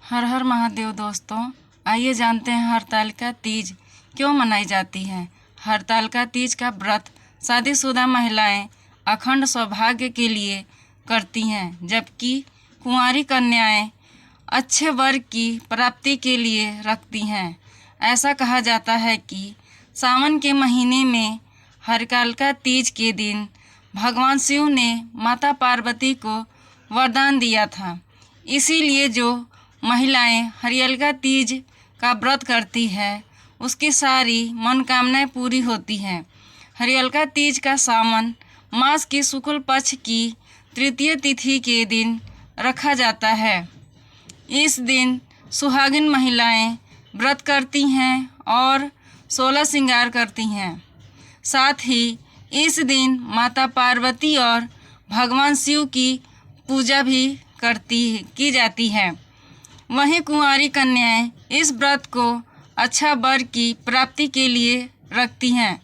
हर हर महादेव दोस्तों, आइए जानते हैं हरतालिका तीज क्यों मनाई जाती है। हरतालिका तीज का व्रत शादीशुदा महिलाएं अखंड सौभाग्य के लिए करती हैं, जबकि कुंवारी कन्याएं अच्छे वर की प्राप्ति के लिए रखती हैं। ऐसा कहा जाता है कि सावन के महीने में हरतालिका तीज के दिन भगवान शिव ने माता पार्वती को वरदान दिया था। इसीलिए जो महिलाएं हरितालिका तीज का व्रत करती है उसकी सारी मनोकामनाएं पूरी होती हैं। हरितालिका तीज का सावन मास की शुक्ल पक्ष की तृतीय तिथि के दिन रखा जाता है। इस दिन सुहागिन महिलाएं व्रत करती हैं और 16 श्रृंगार करती हैं। साथ ही इस दिन माता पार्वती और भगवान शिव की पूजा भी की जाती है। वहीं कुंवारी कन्याएं इस व्रत को अच्छा वर की प्राप्ति के लिए रखती हैं।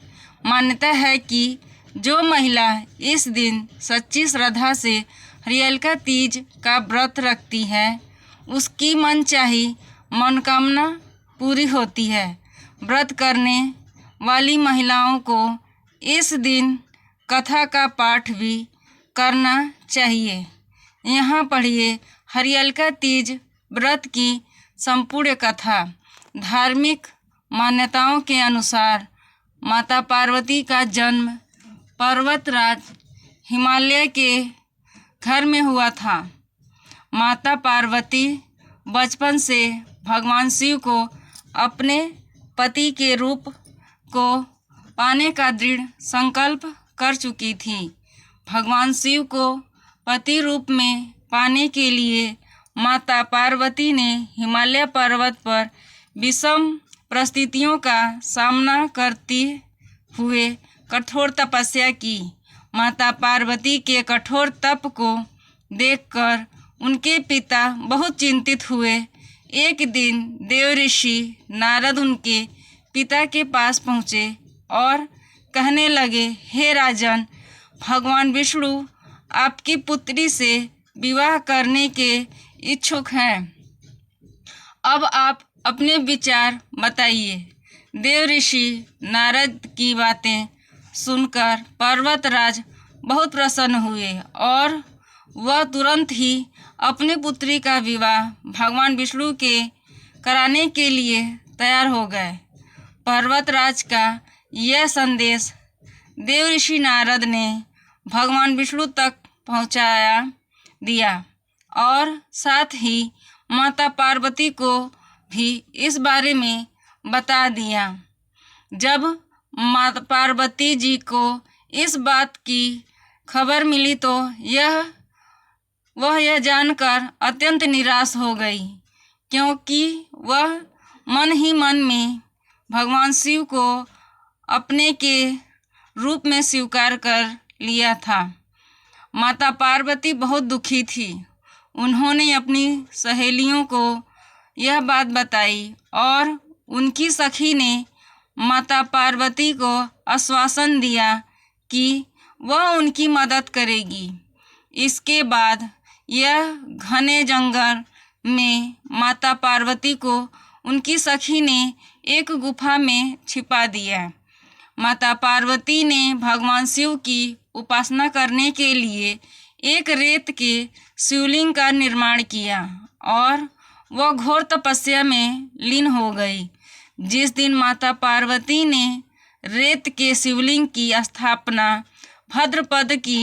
मान्यता है कि जो महिला इस दिन सच्ची श्रद्धा से हरितालिका तीज का व्रत रखती है उसकी मनचाही मनोकामना पूरी होती है। व्रत करने वाली महिलाओं को इस दिन कथा का पाठ भी करना चाहिए। यहाँ पढ़िए हरितालिका तीज व्रत की संपूर्ण कथा। धार्मिक मान्यताओं के अनुसार माता पार्वती का जन्म पर्वतराज हिमालय के घर में हुआ था। माता पार्वती बचपन से भगवान शिव को अपने पति के रूप को पाने का दृढ़ संकल्प कर चुकी थी। भगवान शिव को पति रूप में पाने के लिए माता पार्वती ने हिमालय पर्वत पर विषम परिस्थितियों का सामना करते हुए कठोर तपस्या की। माता पार्वती के कठोर तप को देखकर उनके पिता बहुत चिंतित हुए। एक दिन देव ऋषि नारद उनके पिता के पास पहुँचे और कहने लगे, हे राजन, भगवान विष्णु आपकी पुत्री से विवाह करने के इच्छुक हैं। अब आप अपने विचार बताइए। देव ऋषि नारद की बातें सुनकर पर्वतराज बहुत प्रसन्न हुए और वह तुरंत ही अपनी पुत्री का विवाह भगवान विष्णु के कराने के लिए तैयार हो गए। पर्वतराज का यह संदेश देव ऋषि नारद ने भगवान विष्णु तक पहुंचाया दिया और साथ ही माता पार्वती को भी इस बारे में बता दिया। जब माता पार्वती जी को इस बात की खबर मिली तो वह यह जानकर अत्यंत निराश हो गई, क्योंकि वह मन ही मन में भगवान शिव को अपने के रूप में स्वीकार कर लिया था। माता पार्वती बहुत दुखी थी। उन्होंने अपनी सहेलियों को यह बात बताई और उनकी सखी ने माता पार्वती को आश्वासन दिया कि वह उनकी मदद करेगी। इसके बाद यह घने जंगल में माता पार्वती को उनकी सखी ने एक गुफा में छिपा दिया। माता पार्वती ने भगवान शिव की उपासना करने के लिए एक रेत के शिवलिंग का निर्माण किया और वह घोर तपस्या में लीन हो गई। जिस दिन माता पार्वती ने रेत के शिवलिंग की स्थापना भाद्रपद की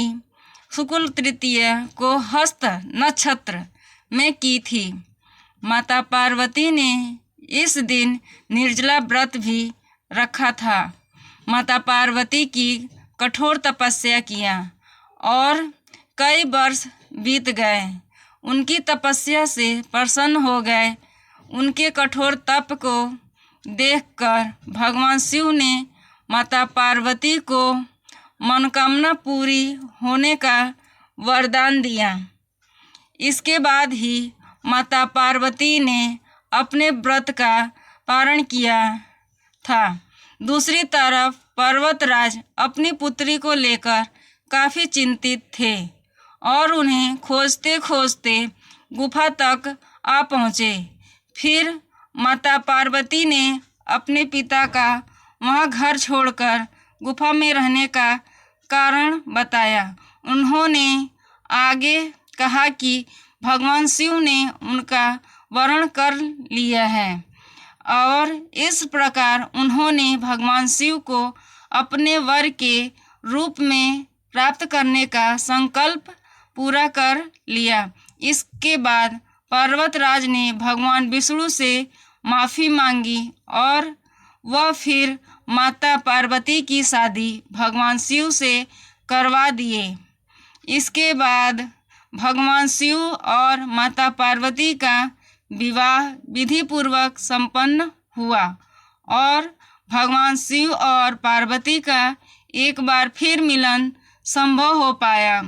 शुक्ल तृतीया को हस्त नक्षत्र में की थी। माता पार्वती ने इस दिन निर्जला व्रत भी रखा था। माता पार्वती की कठोर तपस्या किया और कई वर्ष बीत गए। उनकी तपस्या से प्रसन्न हो गए। उनके कठोर तप को देखकर भगवान शिव ने माता पार्वती को मनोकामना पूरी होने का वरदान दिया। इसके बाद ही माता पार्वती ने अपने व्रत का पारण किया था। दूसरी तरफ पर्वतराज अपनी पुत्री को लेकर काफ़ी चिंतित थे और उन्हें खोजते खोजते गुफा तक आ पहुँचे। फिर माता पार्वती ने अपने पिता का वहाँ घर छोड़कर गुफा में रहने का कारण बताया। उन्होंने आगे कहा कि भगवान शिव ने उनका वरण कर लिया है और इस प्रकार उन्होंने भगवान शिव को अपने वर के रूप में प्राप्त करने का संकल्प पूरा कर लिया। इसके बाद पर्वतराज ने भगवान विष्णु से माफ़ी मांगी और वह फिर माता पार्वती की शादी भगवान शिव से करवा दिए। इसके बाद भगवान शिव और माता पार्वती का विवाह विधिपूर्वक संपन्न हुआ और भगवान शिव और पार्वती का एक बार फिर मिलन संभव हो पाया।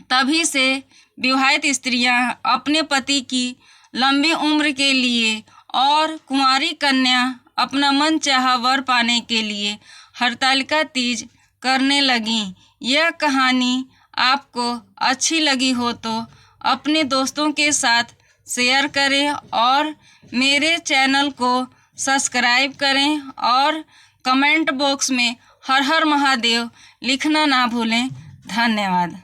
तभी से विवाहित स्त्रियां अपने पति की लंबी उम्र के लिए और कुंवारी कन्या अपना मनचाहा वर पाने के लिए हरतालिका तीज करने लगीं। यह कहानी आपको अच्छी लगी हो तो अपने दोस्तों के साथ शेयर करें और मेरे चैनल को सब्सक्राइब करें और कमेंट बॉक्स में हर हर महादेव लिखना ना भूलें। धन्यवाद।